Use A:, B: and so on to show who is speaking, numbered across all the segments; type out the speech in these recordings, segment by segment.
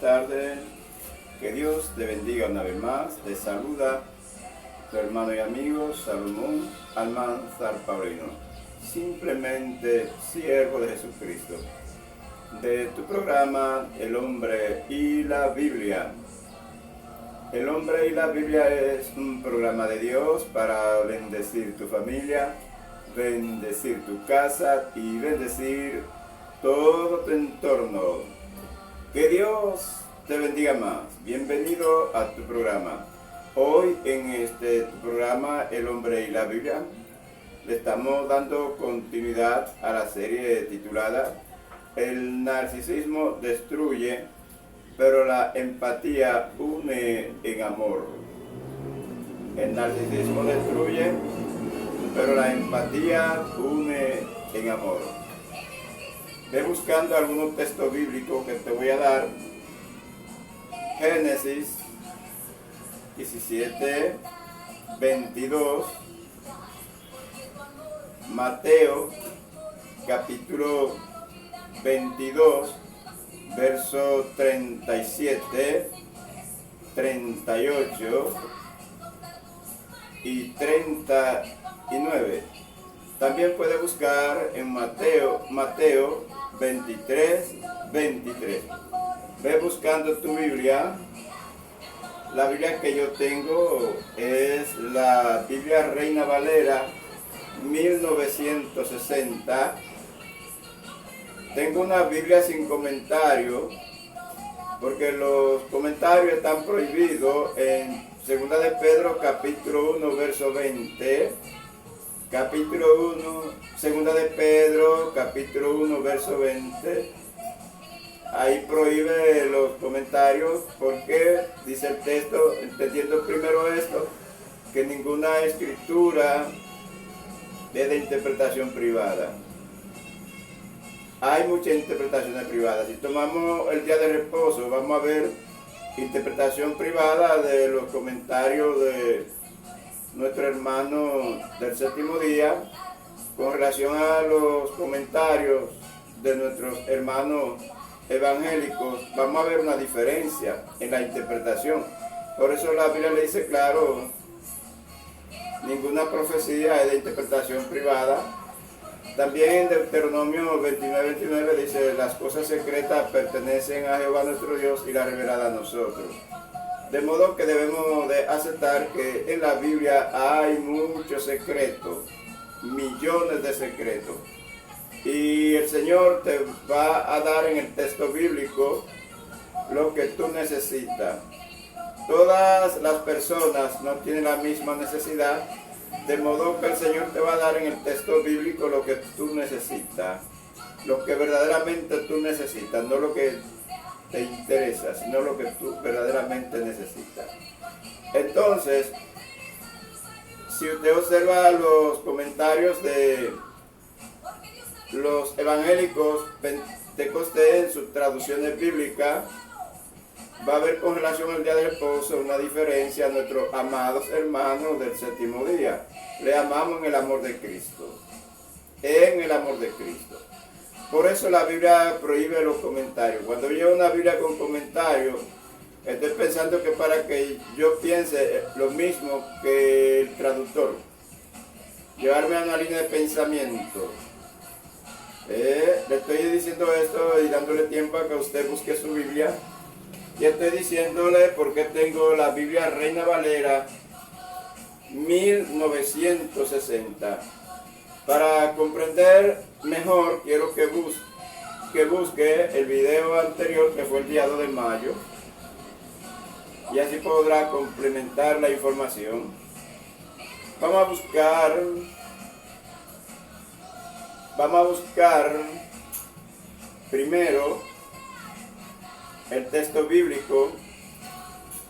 A: buenas tardes. Que Dios te bendiga una vez más. Te saluda tu hermano y amigo Salomón Almanzar Paulino, simplemente siervo de Jesucristo, de tu programa El Hombre y la Biblia. El Hombre y la Biblia es un programa de Dios para bendecir tu familia, bendecir tu casa y bendecir todo tu entorno. Que Dios te bendiga más. Bienvenido a tu programa. Hoy en este programa El Hombre y la Biblia le estamos dando continuidad a la serie titulada El narcisismo destruye, pero la empatía une en amor. El narcisismo destruye, pero la empatía une en amor. Ve buscando algunos textos bíblicos que te voy a dar. Génesis 17, 22, Mateo capítulo 22, verso 37, 38 y 39. También puede buscar en Mateo 23, 23. Ve buscando tu Biblia. La Biblia que yo tengo es la Biblia Reina Valera 1960. Tengo una Biblia sin comentario, porque los comentarios están prohibidos en 2 de Pedro capítulo 1 verso 20, capítulo 1, 2 de Pedro capítulo 1 verso 20. Ahí prohíbe los comentarios porque dice el texto, entendiendo primero esto, que ninguna escritura es de interpretación privada. Hay muchas interpretaciones privadas. Si tomamos el día de reposo, vamos a ver interpretación privada de los comentarios de nuestro hermano del séptimo día con relación a los comentarios de nuestros hermanos evangélicos. Vamos a ver una diferencia en la interpretación. Por eso la Biblia le dice claro, ninguna profecía es de interpretación privada. También en Deuteronomio 29 dice, las cosas secretas pertenecen a Jehová nuestro Dios y las reveladas a nosotros. De modo que debemos de aceptar que en la Biblia hay muchos secretos, millones de secretos. Y el Señor te va a dar en el texto bíblico lo que tú necesitas. Todas las personas no tienen la misma necesidad, de modo que el Señor te va a dar en el texto bíblico lo que tú necesitas, lo que verdaderamente tú necesitas, no lo que te interesa, sino lo que tú verdaderamente necesitas. Entonces, si usted observa los comentarios de los evangélicos pentecostés en sus traducciones bíblicas, va a haber con relación al día del reposo una diferencia a nuestros amados hermanos del séptimo día. Le amamos en el amor de Cristo. En el amor de Cristo. Por eso la Biblia prohíbe los comentarios. Cuando yo una Biblia con comentarios, estoy pensando que para que yo piense lo mismo que el traductor, llevarme a una línea de pensamiento. Le estoy diciendo esto y dándole tiempo a que usted busque su Biblia. Y estoy diciéndole por qué tengo la Biblia Reina Valera 1960. Para comprender mejor, quiero que busque el video anterior, que fue el día 2 de mayo. Y así podrá complementar la información. Vamos a buscar primero el texto bíblico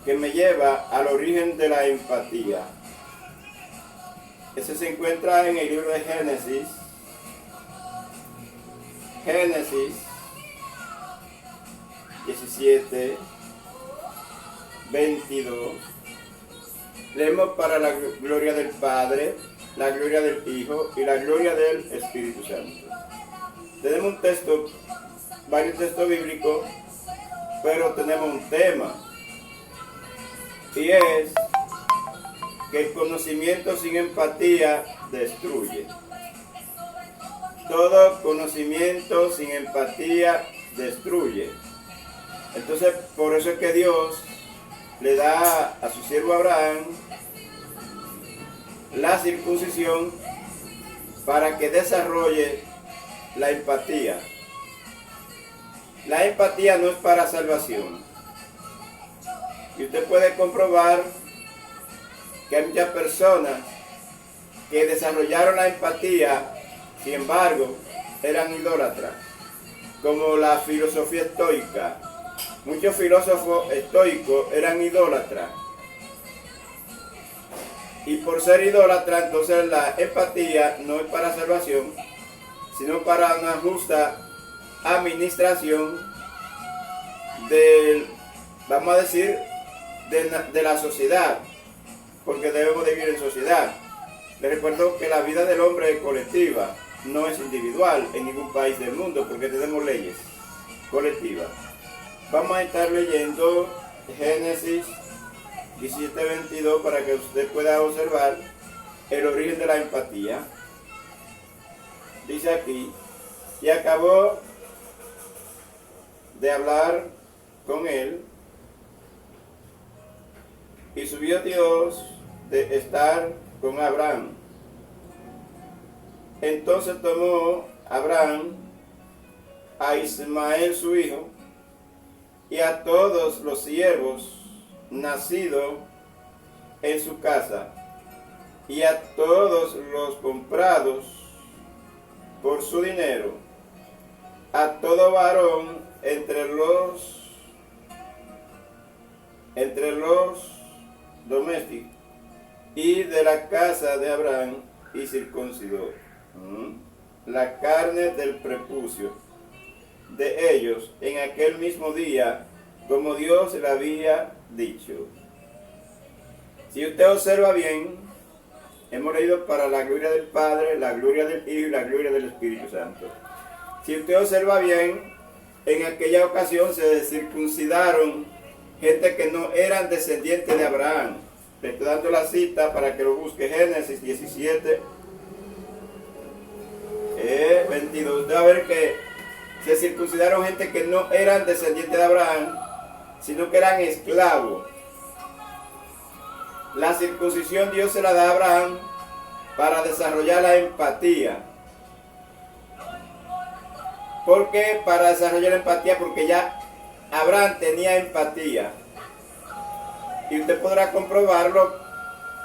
A: que me lleva al origen de la empatía. Ese se encuentra en el libro de Génesis. Génesis 17, 22. Leemos para la gloria del Padre, la gloria del Hijo y la gloria del Espíritu Santo. Tenemos varios textos bíblicos pero tenemos un tema, y es que el conocimiento sin empatía destruye. Todo conocimiento sin empatía destruye. Entonces, por eso es que Dios le da a su siervo Abraham la circuncisión para que desarrolle la empatía. La empatía no es para salvación. Y usted puede comprobar que hay muchas personas que desarrollaron la empatía, sin embargo, eran idólatras, como la filosofía estoica. Muchos filósofos estoicos eran idólatras. Y por ser idólatras, entonces la empatía no es para salvación, sino para una justa administración del, vamos a decir, de la sociedad, porque debemos de vivir en sociedad. Les recuerdo que la vida del hombre es colectiva, no es individual en ningún país del mundo, porque tenemos leyes colectivas. Vamos a estar leyendo Génesis 17:22 para que usted pueda observar el origen de la empatía. Dice aquí: y acabó de hablar con él, y subió Dios de estar con Abraham. Entonces tomó Abraham a Ismael su hijo, y a todos los siervos nacidos en su casa, y a todos los comprados por su dinero, a todo varón entre los domésticos y de la casa de Abraham, y circuncidó la carne del prepucio de ellos en aquel mismo día, como Dios le había dicho. Si usted observa bien, hemos leído para la gloria del Padre, la gloria del Hijo y la gloria del Espíritu Santo. Si usted observa bien, en aquella ocasión se circuncidaron gente que no eran descendientes de Abraham. Le estoy dando la cita para que lo busque, Génesis 17, 22. Debe ver que se circuncidaron gente que no eran descendientes de Abraham, sino que eran esclavos. La circuncisión Dios se la da a Abraham para desarrollar la empatía. ¿Por qué para desarrollar la empatía? Porque ya Abraham tenía empatía. Y usted podrá comprobarlo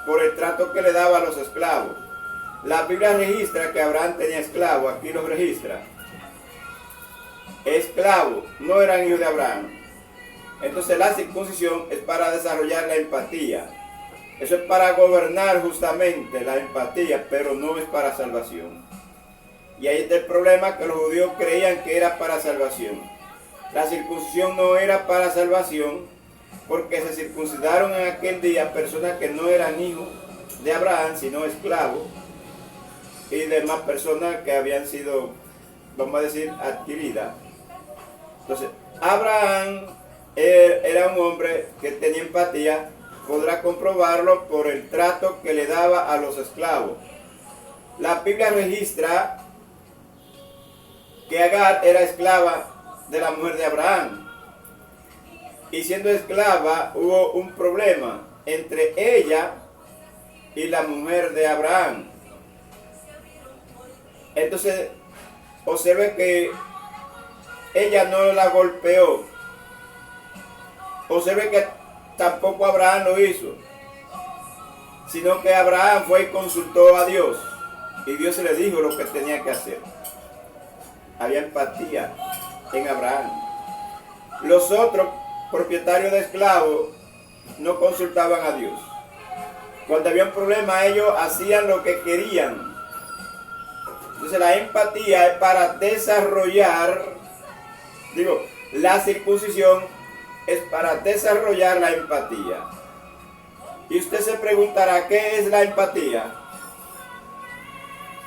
A: por el trato que le daba a los esclavos. La Biblia registra que Abraham tenía esclavos, aquí lo registra. Esclavos, no eran hijos de Abraham. Entonces la circuncisión es para desarrollar la empatía. Eso es para gobernar justamente la empatía, pero no es para salvación. Y ahí está el problema, que los judíos creían que era para salvación. La circuncisión no era para salvación, porque se circuncidaron en aquel día personas que no eran hijos de Abraham, sino esclavos, y demás personas que habían sido, vamos a decir, adquiridas. Entonces, Abraham era un hombre que tenía empatía. Podrá comprobarlo por el trato que le daba a los esclavos. La Biblia registra que Agar era esclava de la mujer de Abraham. Y siendo esclava hubo un problema entre ella y la mujer de Abraham. Entonces, observe que ella no la golpeó. Observe que tampoco Abraham lo hizo, sino que Abraham fue y consultó a Dios, y Dios le dijo lo que tenía que hacer. Había empatía en Abraham. Los otros propietarios de esclavos no consultaban a Dios. Cuando había un problema, ellos hacían lo que querían. Entonces la empatía es para desarrollar, la circuncisión es para desarrollar la empatía. Y usted se preguntará, ¿qué es la empatía?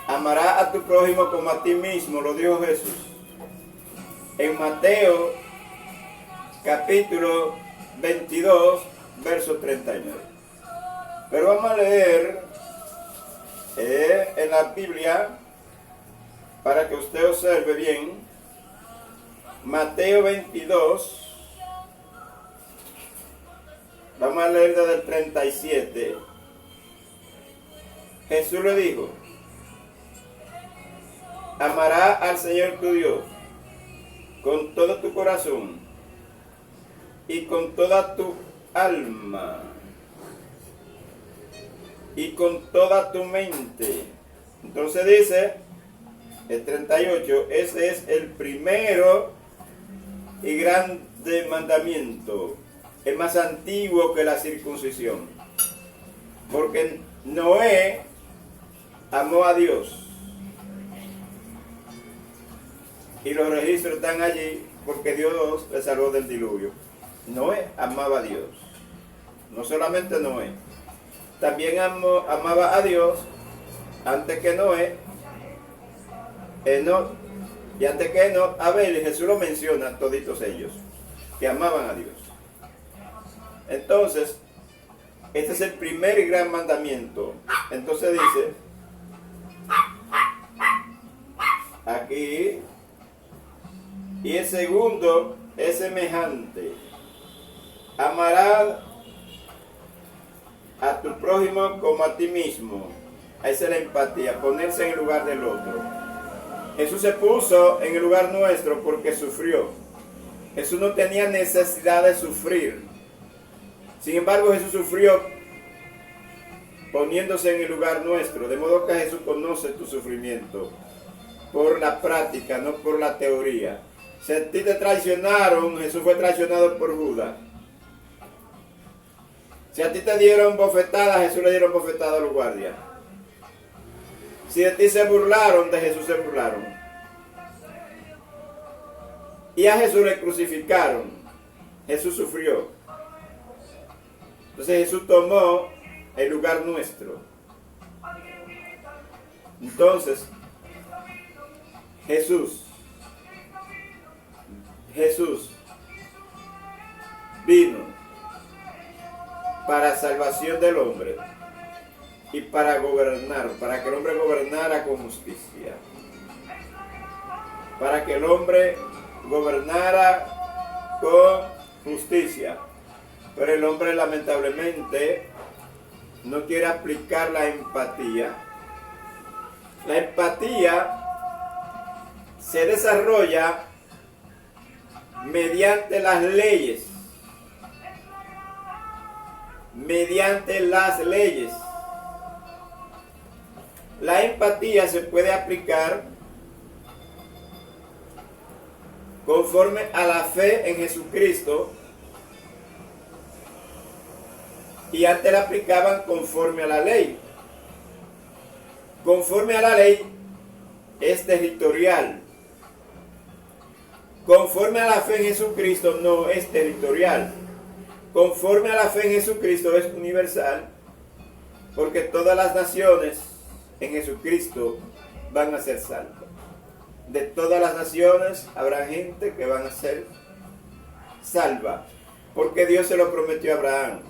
A: Amará a tu prójimo como a ti mismo, lo dijo Jesús. En Mateo capítulo 22, verso 39. Pero vamos a leer en la Biblia, para que usted observe bien, Mateo 22, vamos a leer desde el 37. Jesús le dijo: amarás al Señor tu Dios con todo tu corazón y con toda tu alma y con toda tu mente. Entonces dice el 38, ese es el primero y grande mandamiento, el más antiguo que la circuncisión, porque Noé amó a Dios, y los registros están allí porque Dios le salvó del diluvio. Noé amaba a Dios, no solamente Noé, también amaba a Dios antes que Noé, Enoc, y antes que Enoc, Abel, y Jesús lo menciona, toditos ellos, que amaban a Dios. Entonces, este es el primer y gran mandamiento. Entonces dice, aquí, y el segundo es semejante: amarás a tu prójimo como a ti mismo. Esa es la empatía, ponerse en el lugar del otro. Jesús se puso en el lugar nuestro porque sufrió. Jesús no tenía necesidad de sufrir. Sin embargo, Jesús sufrió poniéndose en el lugar nuestro. De modo que Jesús conoce tu sufrimiento por la práctica, no por la teoría. Si a ti te traicionaron, Jesús fue traicionado por Judas. Si a ti te dieron bofetadas, Jesús le dieron bofetadas a los guardias. Si de ti se burlaron, de Jesús se burlaron. Y a Jesús le crucificaron. Jesús sufrió. Entonces Jesús tomó el lugar nuestro. Entonces, Jesús vino para salvación del hombre y para gobernar, para que el hombre gobernara con justicia, para que el hombre gobernara con justicia. Pero el hombre lamentablemente no quiere aplicar la empatía. La empatía se desarrolla mediante las leyes. Mediante las leyes. La empatía se puede aplicar conforme a la fe en Jesucristo, y antes la aplicaban conforme a la ley. Conforme a la ley es territorial. Conforme a la fe en Jesucristo no es territorial. Conforme a la fe en Jesucristo es universal, porque todas las naciones en Jesucristo van a ser salvas. De todas las naciones habrá gente que van a ser salva, porque Dios se lo prometió a Abraham: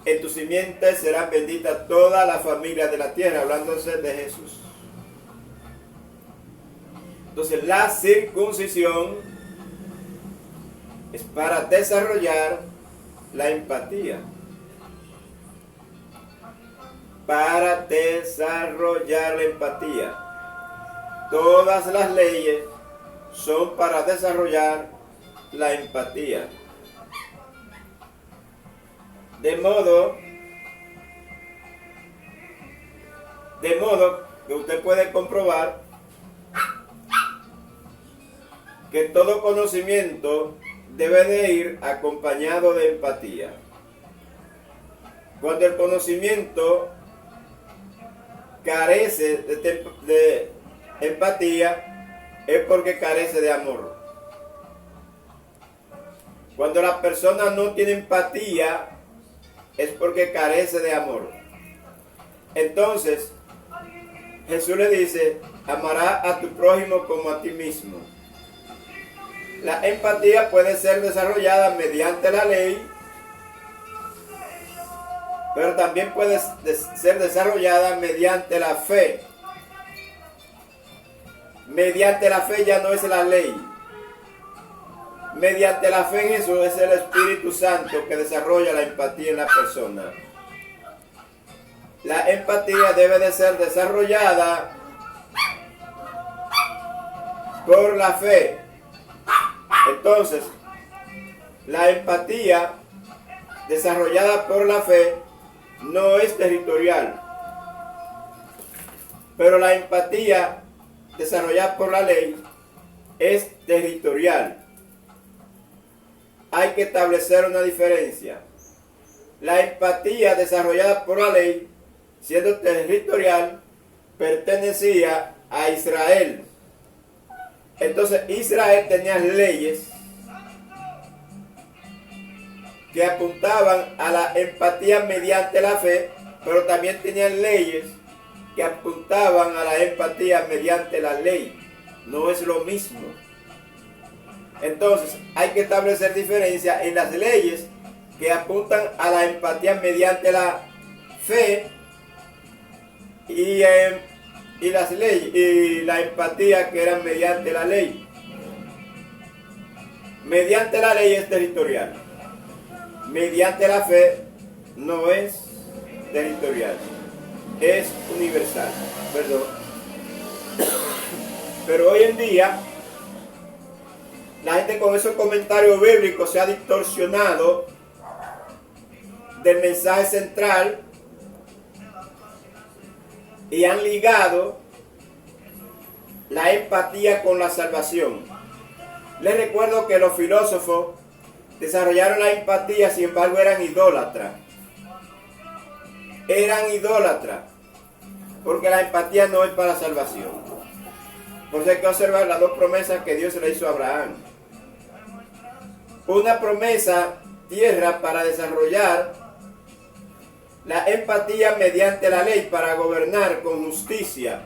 A: en tu simiente serán benditas todas las familias de la tierra, hablándose de Jesús. Entonces la circuncisión es para desarrollar la empatía. Para desarrollar la empatía. Todas las leyes son para desarrollar la empatía. De modo que usted puede comprobar que todo conocimiento debe de ir acompañado de empatía. Cuando el conocimiento carece de empatía, es porque carece de amor. Cuando la persona no tiene empatía, es porque carece de amor. Entonces, Jesús le dice: amarás a tu prójimo como a ti mismo. La empatía puede ser desarrollada mediante la ley, pero también puede ser desarrollada mediante la fe. Mediante la fe ya no es la ley. Mediante la fe en Jesús es el Espíritu Santo que desarrolla la empatía en la persona. La empatía debe de ser desarrollada por la fe. Entonces, la empatía desarrollada por la fe no es territorial, pero la empatía desarrollada por la ley es territorial. Hay que establecer una diferencia. La empatía desarrollada por la ley, siendo territorial, pertenecía a Israel. Entonces Israel tenía leyes que apuntaban a la empatía mediante la fe, pero también tenían leyes que apuntaban a la empatía mediante la ley. No es lo mismo. Entonces hay que establecer diferencia en las leyes que apuntan a la empatía mediante la fe y las leyes y la empatía que eran mediante la ley. Mediante la ley es territorial. Mediante la fe no es territorial, es universal. Perdón. Pero hoy en día la gente con esos comentarios bíblicos se ha distorsionado del mensaje central y han ligado la empatía con la salvación. Les recuerdo que los filósofos desarrollaron la empatía, sin embargo eran idólatras. Eran idólatras, porque la empatía no es para la salvación. Por eso hay que observar las dos promesas que Dios le hizo a Abraham. Una promesa tierra para desarrollar la empatía mediante la ley, para gobernar con justicia.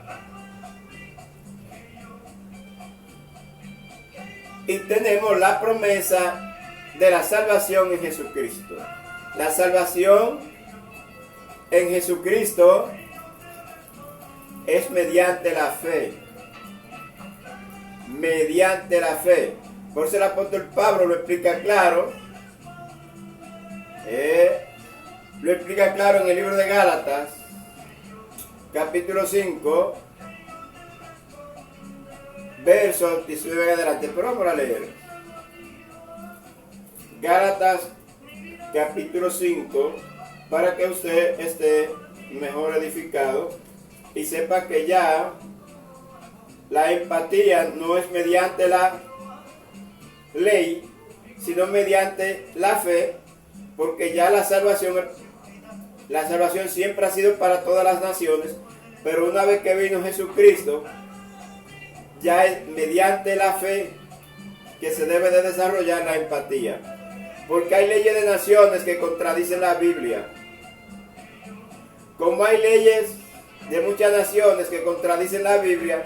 A: Y tenemos la promesa de la salvación en Jesucristo. La salvación en Jesucristo es mediante la fe. Mediante la fe. Por eso el apóstol Pablo lo explica claro. Lo explica claro en el libro de Gálatas, capítulo 5, versos 19 en adelante. Pero vamos a leer. Gálatas, capítulo 5, para que usted esté mejor edificado y sepa que ya la empatía no es mediante la ley, sino mediante la fe, porque ya la salvación siempre ha sido para todas las naciones, pero una vez que vino Jesucristo, ya es mediante la fe que se debe de desarrollar la empatía, porque hay leyes de naciones que contradicen la Biblia. Como hay leyes de muchas naciones que contradicen la Biblia,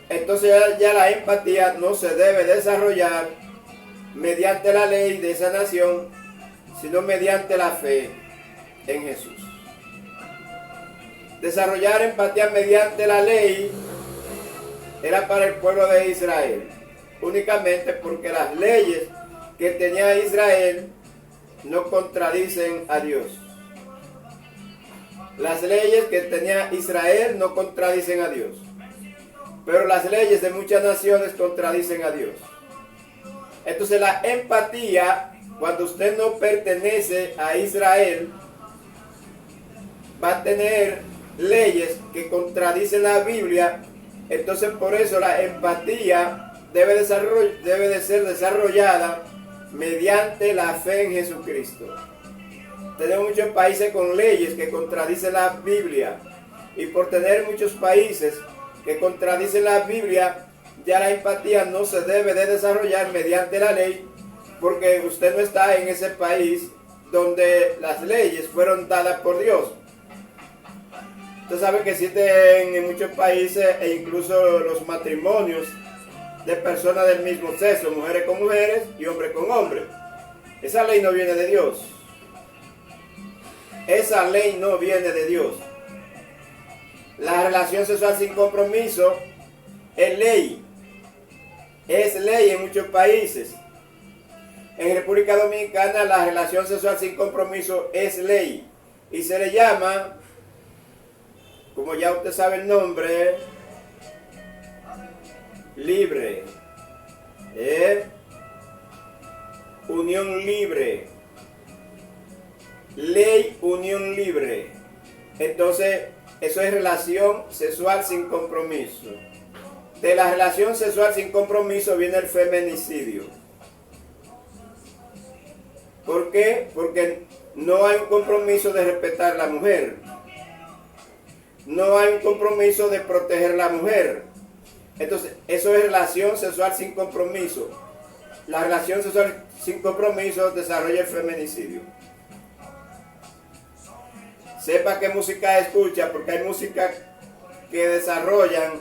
A: entonces ya la empatía no se debe desarrollar mediante la ley de esa nación, sino mediante la fe en Jesús. Desarrollar empatía mediante la ley era para el pueblo de Israel, únicamente porque las leyes que tenía Israel no contradicen a Dios. Las leyes que tenía Israel no contradicen a Dios, pero las leyes de muchas naciones contradicen a Dios. Entonces la empatía, cuando usted no pertenece a Israel, va a tener leyes que contradicen la Biblia. Entonces por eso la empatía debe de ser desarrollada mediante la fe en Jesucristo. Tenemos muchos países con leyes que contradicen la Biblia, y por tener muchos países que contradicen la Biblia, ya la empatía no se debe de desarrollar mediante la ley, porque usted no está en ese país donde las leyes fueron dadas por Dios. Usted sabe que existen en muchos países, e incluso los matrimonios de personas del mismo sexo, mujeres con mujeres y hombres con hombres. Esa ley no viene de Dios. Esa ley no viene de Dios. La relación sexual sin compromiso es ley. Es ley en muchos países. En República Dominicana la relación sexual sin compromiso es ley. Y se le llama, como ya usted sabe el nombre, libre. Unión libre. Ley unión libre. Entonces, eso es relación sexual sin compromiso. De la relación sexual sin compromiso viene el feminicidio. ¿Por qué? Porque no hay un compromiso de respetar a la mujer. No hay un compromiso de proteger a la mujer. Entonces, eso es relación sexual sin compromiso. La relación sexual sin compromiso desarrolla el feminicidio. Sepa qué música escucha, porque hay música que desarrollan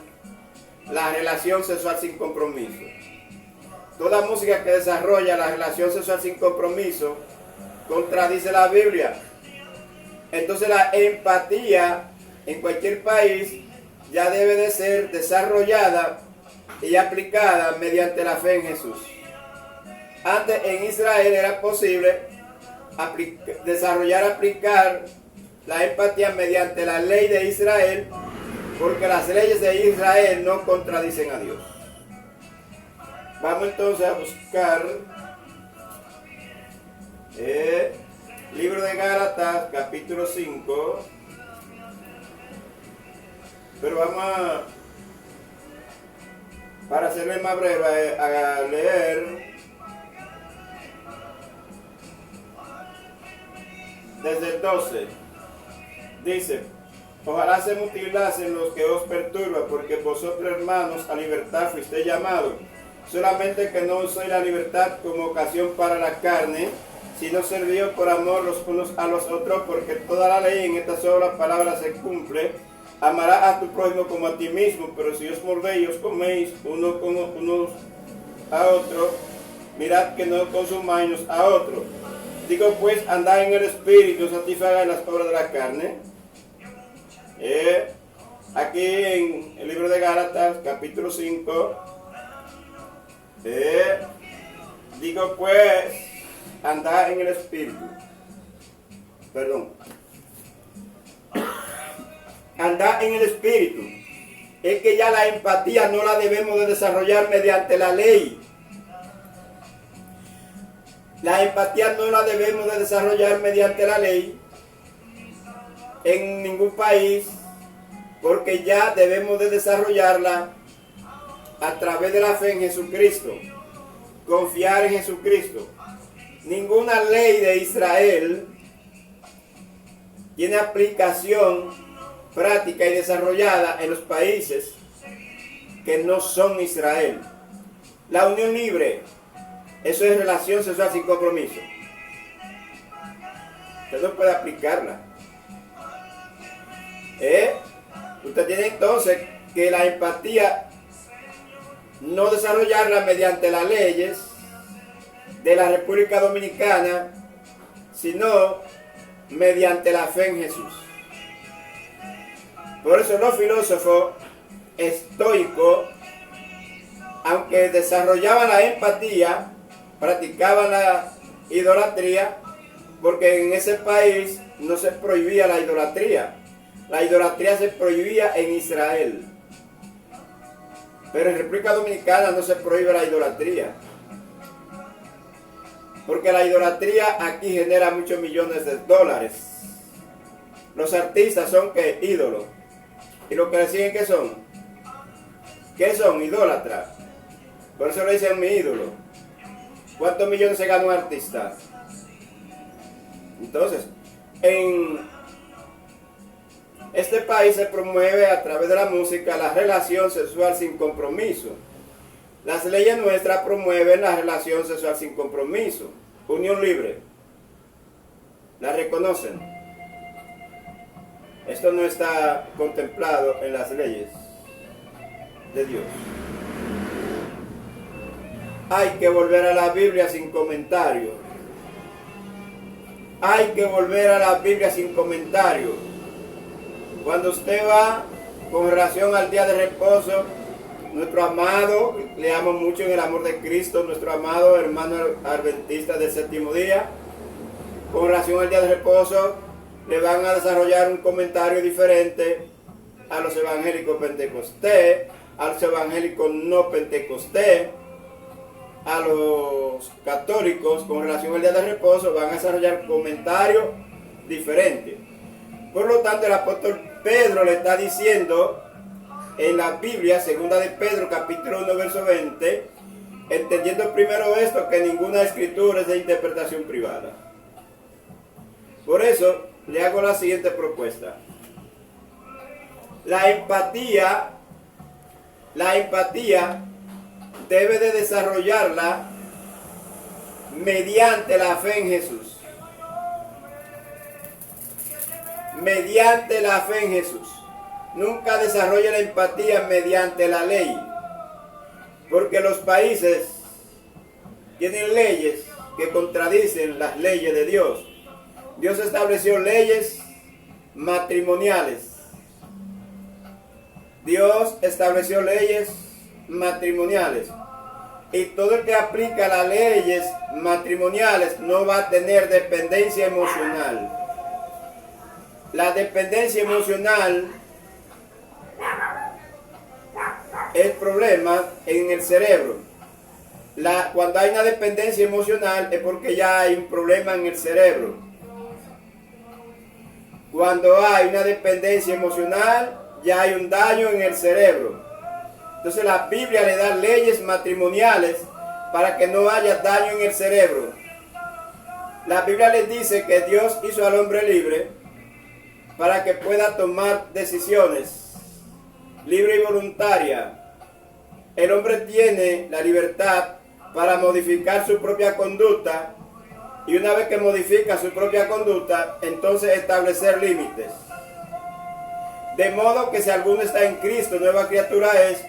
A: la relación sexual sin compromiso. Toda música que desarrolla la relación sexual sin compromiso contradice la Biblia. Entonces la empatía en cualquier país ya debe de ser desarrollada y aplicada mediante la fe en Jesús. Antes en Israel era posible aplicar la empatía mediante la ley de Israel, porque las leyes de Israel no contradicen a Dios. Vamos entonces a buscar libro de Gálatas, capítulo 5. Pero vamos para hacerle más breve, a leer desde el 12. Dice: ojalá se mutilasen los que os perturban, porque vosotros, hermanos, a libertad fuisteis llamados, solamente que no uséis la libertad como ocasión para la carne, sino servíos por amor los unos a los otros, porque toda la ley en esta sola palabra se cumple: amarás a tu prójimo como a ti mismo. Pero si os mordéis y os coméis unos a otros, mirad que no consumáis a otros. Digo pues, andad en el espíritu, satisfagáis las obras de la carne. Aquí en el libro de Gálatas, capítulo 5, digo pues, andad en el espíritu. Andad en el espíritu. Es que ya la empatía no la debemos de desarrollar mediante la ley. La empatía no la debemos de desarrollar mediante la ley en ningún país, porque ya debemos de desarrollarla a través de la fe en Jesucristo. Confiar en Jesucristo. Ninguna ley de Israel tiene aplicación práctica y desarrollada en los países que no son Israel. La unión libre, eso es relación sexual sin compromiso. Usted no puede aplicarla. Usted tiene entonces que la empatía no desarrollarla mediante las leyes de la República Dominicana, sino mediante la fe en Jesús. Por eso los filósofos estoicos, aunque desarrollaban la empatía, practicaban la idolatría, porque en ese país no se prohibía la idolatría. La idolatría se prohibía en Israel. Pero en República Dominicana no se prohíbe la idolatría. Porque la idolatría aquí genera muchos millones de dólares. Los artistas son ¿qué? Ídolos. ¿Y lo que le siguen qué son? ¿Qué son? Idólatras. Por eso le dicen mi ídolo. ¿Cuántos millones se gana un artista? Entonces, en este país se promueve a través de la música la relación sexual sin compromiso. Las leyes nuestras promueven la relación sexual sin compromiso. Unión libre. ¿La reconocen? Esto no está contemplado en las leyes de Dios. hay que volver a la Biblia sin comentario. Hay que volver a la Biblia sin comentario. Cuando usted va con relación al día de reposo, nuestro amado, le amo mucho en el amor de Cristo, nuestro amado hermano adventista del séptimo día, con relación al día de reposo, le van a desarrollar un comentario diferente a los evangélicos pentecostés, a los evangélicos no pentecostés, a los católicos. Con relación al día de reposo van a desarrollar comentarios diferentes. Por lo tanto, el apóstol Pedro le está diciendo en la Biblia, segunda de Pedro, capítulo 1, verso 20, entendiendo primero esto, que ninguna escritura es de interpretación privada. Por eso, le hago la siguiente propuesta. La empatía debe de desarrollarla mediante la fe en Jesús. Mediante la fe en Jesús. Nunca desarrolla la empatía mediante la ley. Porque los países tienen leyes que contradicen las leyes de Dios. Dios estableció leyes matrimoniales. Dios estableció leyes matrimoniales. Y todo el que aplica las leyes matrimoniales no va a tener dependencia emocional. La dependencia emocional es problema en el cerebro. Cuando hay una dependencia emocional es porque ya hay un problema en el cerebro. Cuando hay una dependencia emocional, ya hay un daño en el cerebro. Entonces la Biblia le da leyes matrimoniales para que no haya daño en el cerebro. La Biblia les dice que Dios hizo al hombre libre para que pueda tomar decisiones libre y voluntaria. El hombre tiene la libertad para modificar su propia conducta, y una vez que modifica su propia conducta, entonces establecer límites. De modo que si alguno está en Cristo, nueva criatura es,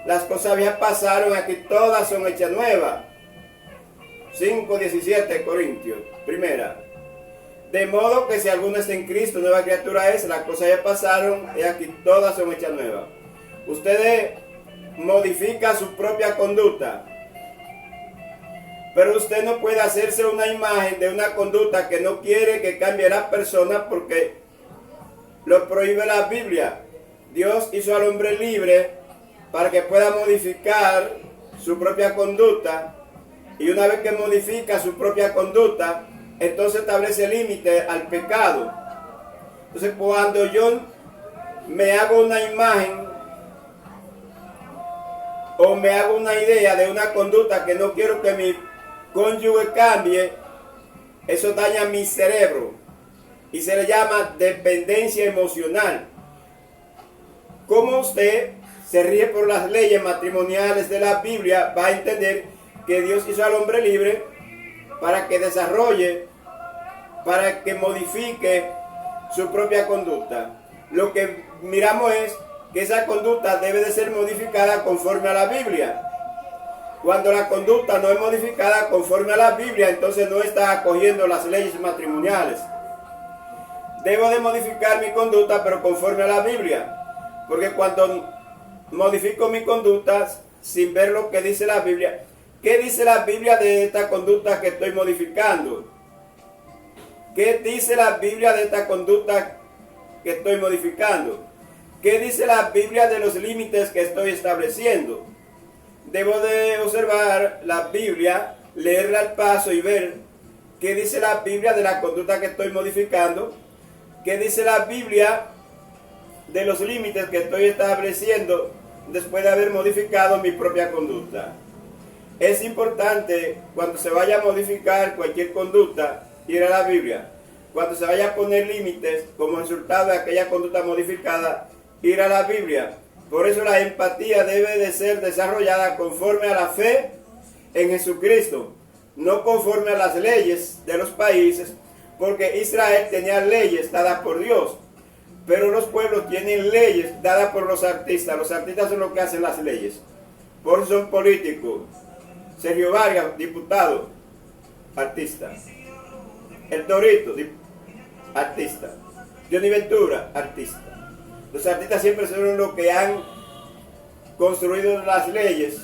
A: las cosas viejas pasaron, aquí todas son hechas nuevas. 5:17 Corintios, primera. De modo que si alguno está en Cristo, nueva criatura es, las cosas ya pasaron y aquí todas son hechas nuevas. Usted modifica su propia conducta, pero usted no puede hacerse una imagen de una conducta que no quiere que cambie la persona, porque lo prohíbe la Biblia. Dios hizo al hombre libre para que pueda modificar su propia conducta, y una vez que modifica su propia conducta, entonces establece límite al pecado. Entonces, cuando yo me hago una imagen o me hago una idea de una conducta que no quiero que mi cónyuge cambie, eso daña mi cerebro y se le llama dependencia emocional. Como usted se ríe por las leyes matrimoniales de la Biblia, va a entender que Dios hizo al hombre libre para que desarrolle, para que modifique su propia conducta. Lo que miramos es que esa conducta debe de ser modificada conforme a la Biblia. Cuando la conducta no es modificada conforme a la Biblia, entonces no está acogiendo las leyes matrimoniales. Debo de modificar mi conducta, pero conforme a la Biblia. Porque cuando modifico mi conducta sin ver lo que dice la Biblia, ¿qué dice la Biblia de esta conducta que estoy modificando? ¿Qué dice la Biblia de esta conducta que estoy modificando? ¿Qué dice la Biblia de los límites que estoy estableciendo? Debo de observar la Biblia, leerla al paso y ver qué dice la Biblia de la conducta que estoy modificando, qué dice la Biblia de los límites que estoy estableciendo después de haber modificado mi propia conducta. Es importante, cuando se vaya a modificar cualquier conducta, ir a la Biblia. Cuando se vaya a poner límites como resultado de aquella conducta modificada, ir a la Biblia. Por eso la empatía debe de ser desarrollada conforme a la fe en Jesucristo, no conforme a las leyes de los países, porque Israel tenía leyes dadas por Dios, pero los pueblos tienen leyes dadas por los artistas. Los artistas son los que hacen las leyes, por eso son políticos. Sergio Vargas, diputado, artista. El Torito, artista. Johnny Ventura, artista. Los artistas siempre son los que han construido las leyes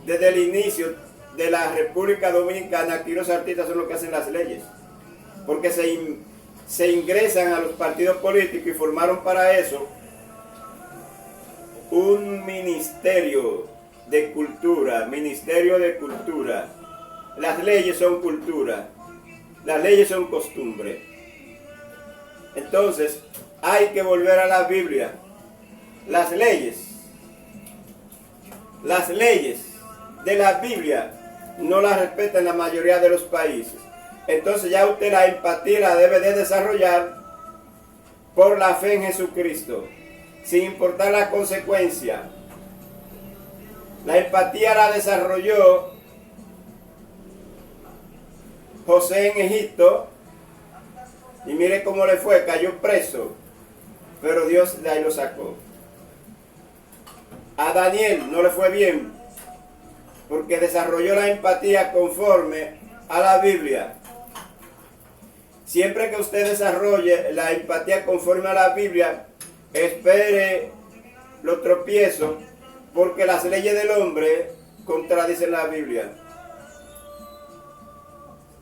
A: desde el inicio de la República Dominicana. Aquí los artistas son los que hacen las leyes, porque se ingresan a los partidos políticos y formaron para eso un ministerio de cultura, ministerio de cultura. Las leyes son cultura, las leyes son costumbre. Entonces hay que volver a la Biblia. Las leyes de la Biblia no las respetan la mayoría de los países. Entonces ya usted la empatía la debe de desarrollar por la fe en Jesucristo, sin importar la consecuencia. La empatía la desarrolló José en Egipto, y mire cómo le fue, cayó preso, pero Dios de ahí lo sacó. A Daniel no le fue bien, porque desarrolló la empatía conforme a la Biblia. Siempre que usted desarrolle la empatía conforme a la Biblia, espere los tropiezos, porque las leyes del hombre contradicen la Biblia.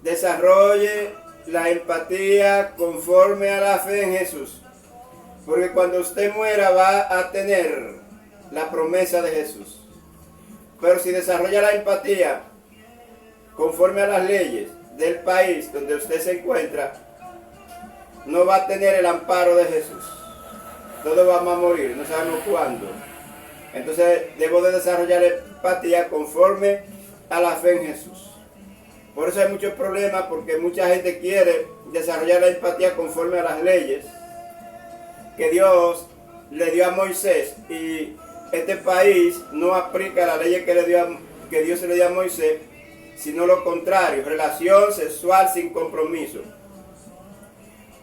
A: Desarrolle la empatía conforme a la fe en Jesús, porque cuando usted muera va a tener la promesa de Jesús. Pero si desarrolla la empatía conforme a las leyes del país donde usted se encuentra, no va a tener el amparo de Jesús. Todos vamos a morir, no sabemos cuándo. Entonces debo de desarrollar empatía conforme a la fe en Jesús. Por eso hay muchos problemas, porque mucha gente quiere desarrollar la empatía conforme a las leyes que Dios le dio a Moisés, y este país no aplica la ley que Dios le dio a Moisés, sino lo contrario, relación sexual sin compromiso.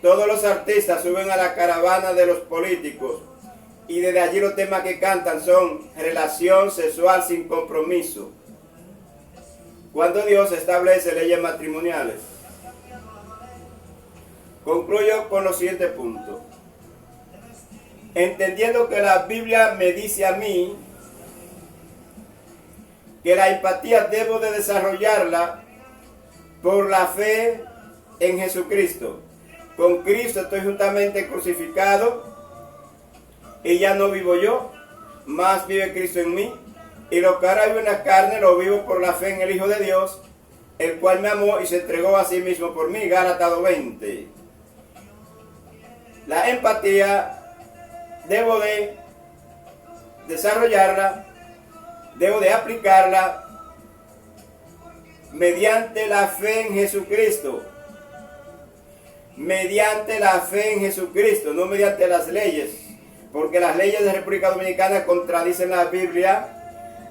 A: Todos los artistas suben a la caravana de los políticos y desde allí los temas que cantan son relación sexual sin compromiso, cuando Dios establece leyes matrimoniales. Concluyo con los siguientes puntos. Entendiendo que la Biblia me dice a mí que la empatía debo de desarrollarla por la fe en Jesucristo. Con Cristo estoy juntamente crucificado, y ya no vivo yo, más vive Cristo en mí. Y lo que ahora vivo en la carne lo vivo por la fe en el Hijo de Dios, el cual me amó y se entregó a sí mismo por mí. Gálatas 2:20. La empatía debo de desarrollarla, debo de aplicarla mediante la fe en Jesucristo. Mediante la fe en Jesucristo, no mediante las leyes, porque las leyes de la República Dominicana contradicen la Biblia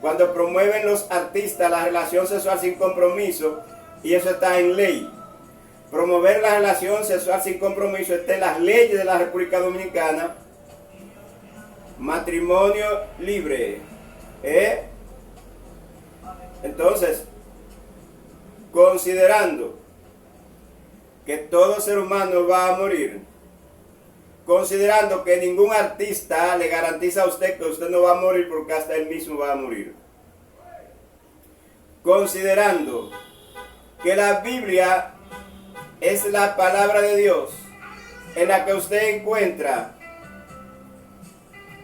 A: cuando promueven los artistas la relación sexual sin compromiso, y eso está en ley. Promover la relación sexual sin compromiso está en las leyes de la República Dominicana. Matrimonio libre. Entonces, considerando que todo ser humano va a morir, considerando que ningún artista le garantiza a usted que usted no va a morir, porque hasta él mismo va a morir, considerando que la Biblia es la palabra de Dios, en la que usted encuentra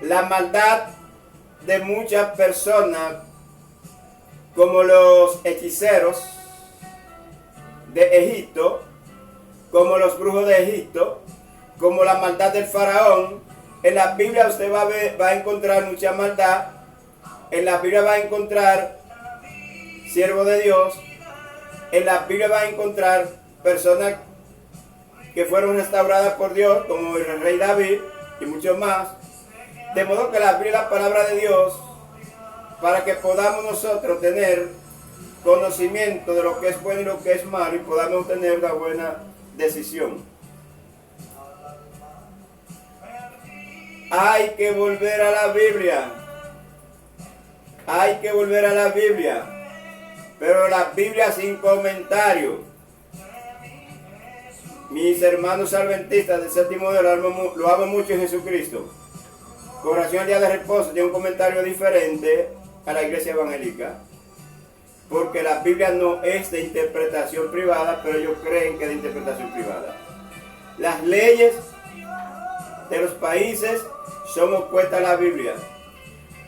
A: la maldad de muchas personas, como los hechiceros de Egipto, como los brujos de Egipto, como la maldad del faraón. En la Biblia usted va a encontrar mucha maldad. En la Biblia va a encontrar siervos de Dios. En la Biblia va a encontrar personas que fueron restauradas por Dios, como el rey David y muchos más. De modo que la Biblia es la palabra de Dios para que podamos nosotros tener conocimiento de lo que es bueno y lo que es malo, y podamos tener una buena decisión. Hay que volver a la Biblia. Hay que volver a la Biblia. pero la Biblia sin comentario. Mis hermanos adventistas del séptimo día lo amo mucho en Jesucristo. Oración al día de reposo tiene un comentario diferente a la iglesia evangélica, porque la Biblia no es de interpretación privada, pero ellos creen que es de interpretación privada. Las leyes de los países son opuestas a la Biblia.